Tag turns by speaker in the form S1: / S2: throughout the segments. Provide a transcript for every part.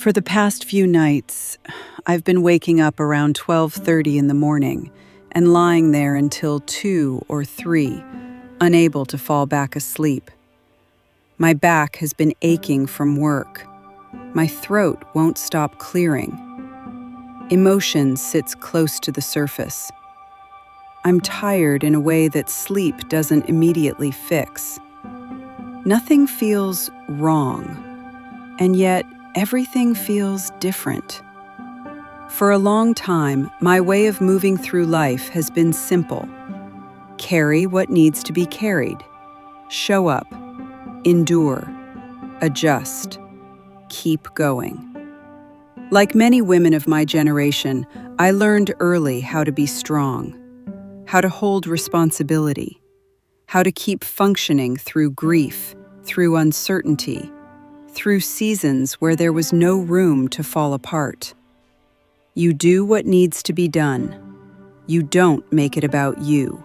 S1: For the past few nights, I've been waking up around 12:30 in the morning and lying there until 2 or 3, unable to fall back asleep. My back has been aching from work. My throat won't stop clearing. Emotion sits close to the surface. I'm tired in a way that sleep doesn't immediately fix. Nothing feels wrong, and yet everything feels different. For a long time, my way of moving through life has been simple. Carry what needs to be carried. Show up. Endure. Adjust. Keep going. Like many women of my generation, I learned early how to be strong, how to hold responsibility, how to keep functioning through grief, through uncertainty, through seasons where there was no room to fall apart. You do what needs to be done. You don't make it about you.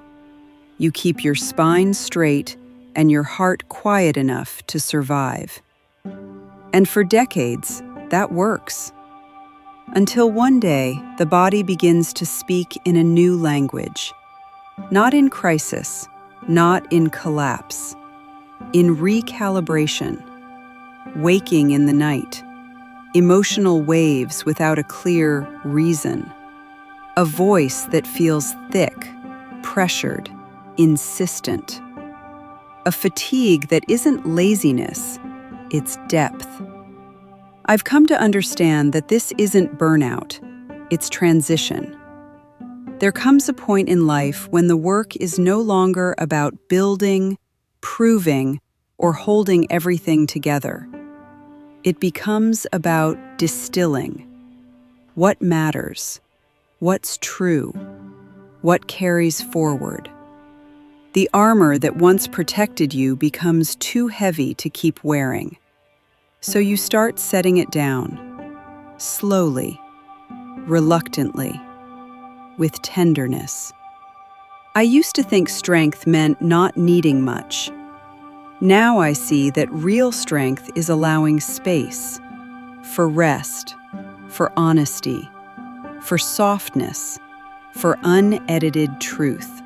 S1: You keep your spine straight and your heart quiet enough to survive. And for decades, that works. Until one day, the body begins to speak in a new language. Not in crisis, not in collapse, in recalibration. Waking in the night, emotional waves without a clear reason, a voice that feels thick, pressured, insistent, a fatigue that isn't laziness, it's depth. I've come to understand that this isn't burnout, it's transition. There comes a point in life when the work is no longer about building, proving, or holding everything together. It becomes about distilling. What matters? What's true? What carries forward? The armor that once protected you becomes too heavy to keep wearing. So you start setting it down, slowly, reluctantly, with tenderness. I used to think strength meant not needing much. Now I see that real strength is allowing space for rest, for honesty, for softness, for unedited truth,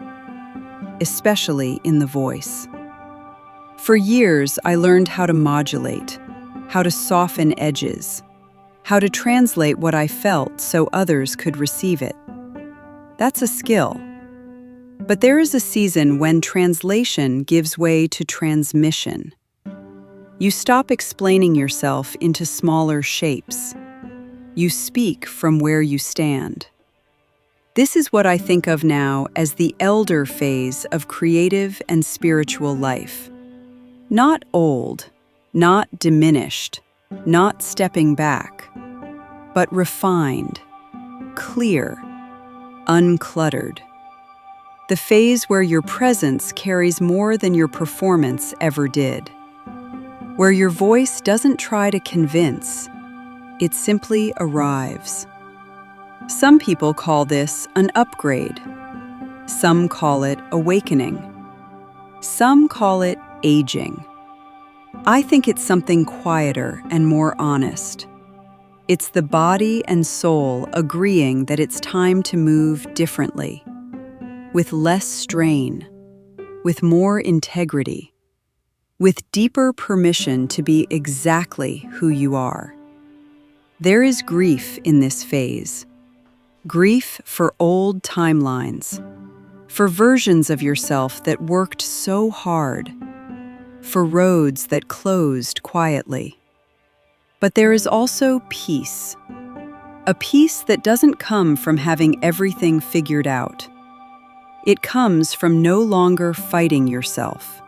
S1: especially in the voice. For years, I learned how to modulate, how to soften edges, how to translate what I felt so others could receive it. That's a skill. But there is a season when translation gives way to transmission. You stop explaining yourself into smaller shapes. You speak from where you stand. This is what I think of now as the elder phase of creative and spiritual life. Not old, not diminished, not stepping back, but refined, clear, uncluttered. The phase where your presence carries more than your performance ever did. Where your voice doesn't try to convince, it simply arrives. Some people call this an upgrade. Some call it awakening. Some call it aging. I think it's something quieter and more honest. It's the body and soul agreeing that it's time to move differently. With less strain, with more integrity, with deeper permission to be exactly who you are. There is grief in this phase. Grief for old timelines, for versions of yourself that worked so hard, for roads that closed quietly. But there is also peace, a peace that doesn't come from having everything figured out. It comes from no longer fighting yourself.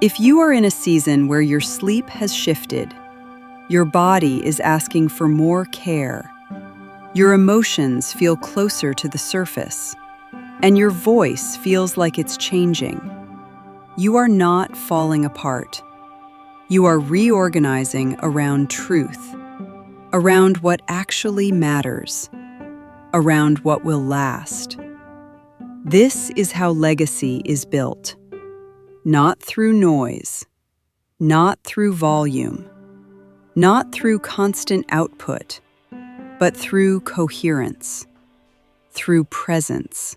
S1: If you are in a season where your sleep has shifted, your body is asking for more care, your emotions feel closer to the surface, and your voice feels like it's changing, you are not falling apart. You are reorganizing around truth, around what actually matters, around what will last. This is how legacy is built. Not through noise, not through volume, not through constant output, but through coherence, through presence,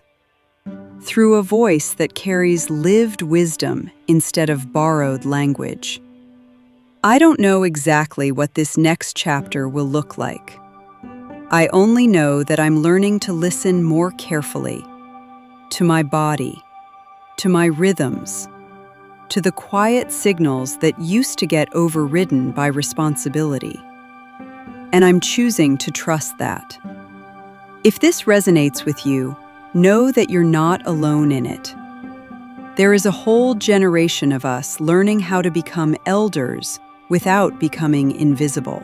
S1: through a voice that carries lived wisdom instead of borrowed language. I don't know exactly what this next chapter will look like. I only know that I'm learning to listen more carefully to my body, to my rhythms, to the quiet signals that used to get overridden by responsibility. And I'm choosing to trust that. If this resonates with you, know that you're not alone in it. There is a whole generation of us learning how to become elders without becoming invisible.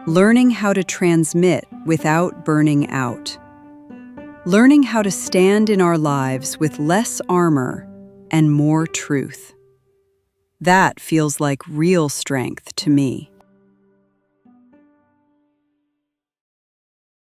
S1: Learning how to transmit without burning out. Learning how to stand in our lives with less armor and more truth. That feels like real strength to me.